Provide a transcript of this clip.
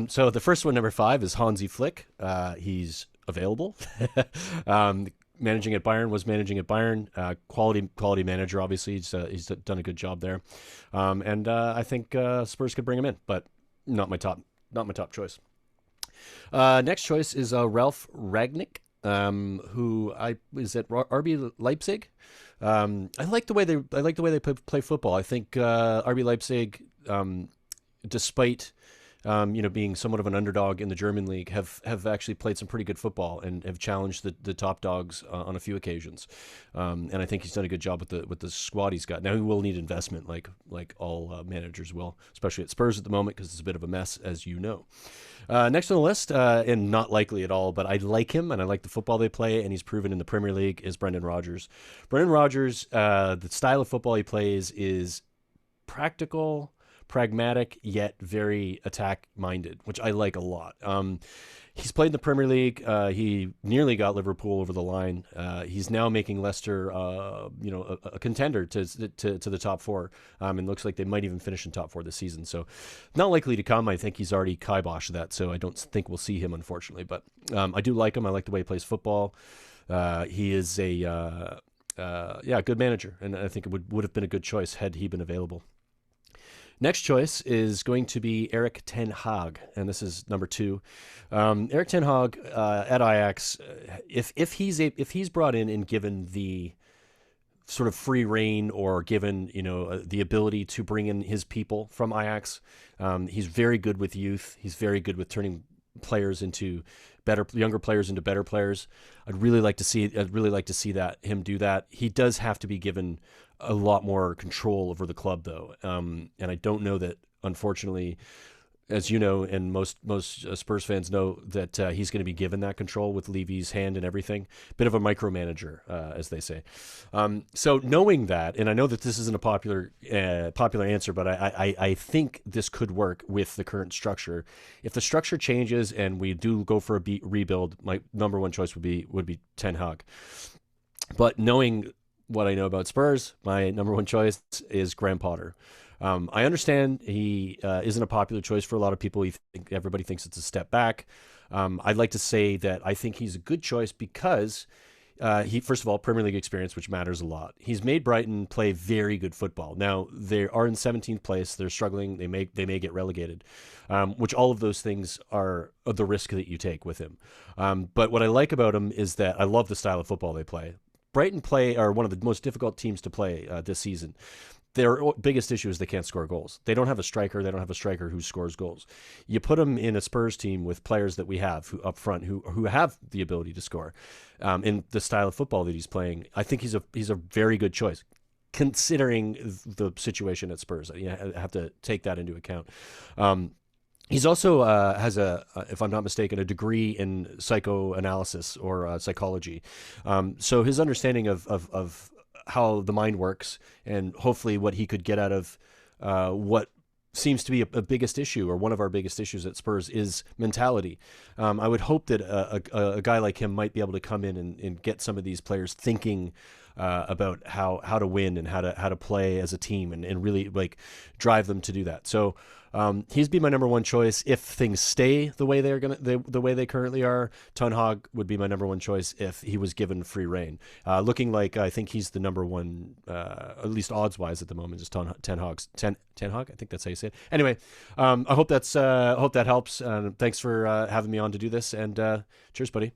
So the first one, number 5, is Hanzi Flick. He's available. um, Managing at Bayern, was managing at Bayern. Quality manager, obviously. He's done a good job there. And I think Spurs could bring him in, but not my top choice. Next choice is Ralph Ragnick, who I is at RB Leipzig. I like the way they play football. I think RB Leipzig, despite being somewhat of an underdog in the German league, have actually played some pretty good football and have challenged the top dogs on a few occasions. And I think he's done a good job with the squad he's got. Now he will need investment, like all managers will, especially at Spurs at the moment, because it's a bit of a mess, as you know. Next on the list, and not likely at all, but I like him and I like the football they play, and he's proven in the Premier League, is Brendan Rodgers. Brendan Rodgers, the style of football he plays is practical, pragmatic, yet very attack minded, which I like a lot. He's played in the Premier League. He nearly got Liverpool over the line. He's now making Leicester, a contender to the top four. And looks like they might even finish in top four this season. So, not likely to come. I think he's already kiboshed that. So I don't think we'll see him, unfortunately. But I do like him. I like the way he plays football. He is a good manager, and I think it would have been a good choice had he been available. Next choice is going to be Erik Tenhaag, and this is number 2. Erik Tenhaag at Ajax, if he's brought in and given the sort of free reign, or given the ability to bring in his people from Ajax, he's very good with youth. He's very good with turning younger players into better players. I'd really like to see that him do that. He does have to be given a lot more control over the club, though, and I don't know that, unfortunately, as you know, and most Spurs fans know, that he's going to be given that control with Levy's hand and everything. Bit of a micromanager, as they say. So knowing that, and I know that this isn't a popular answer, but I think this could work with the current structure. If the structure changes and we do go for a rebuild, my number one choice would be Ten Hag. But knowing what I know about Spurs, my number one choice is Graham Potter. I understand he isn't a popular choice for a lot of people. Everybody thinks it's a step back. I'd like to say that I think he's a good choice because he, first of all, Premier League experience, which matters a lot. He's made Brighton play very good football. Now they are in 17th place. They're struggling. They may get relegated, which all of those things are the risk that you take with him. But what I like about him is that I love the style of football they play. Brighton are one of the most difficult teams to play this season. Their biggest issue is they can't score goals. They don't have a striker. They don't have a striker who scores goals. You put them in a Spurs team with players that we have up front who have the ability to score, in the style of football that he's playing. I think he's a very good choice, considering the situation at Spurs. You have to take that into account. He's also has if I'm not mistaken, a degree in psychoanalysis or psychology. So his understanding of how the mind works, and hopefully what he could get out of what seems to be a biggest issue, or one of our biggest issues at Spurs, is mentality. I would hope that a guy like him might be able to come in and get some of these players thinking about how to win and how to play as a team, and really drive them to do that. So he's be my number one choice if things stay the way the way they currently are. Tenhaag would be my number one choice if he was given free reign. Looking like I think he's the number one, at least odds wise at the moment, is Tenhaag. I think that's how you say it. Anyway, I hope that helps. Thanks for having me on to do this, and cheers, buddy.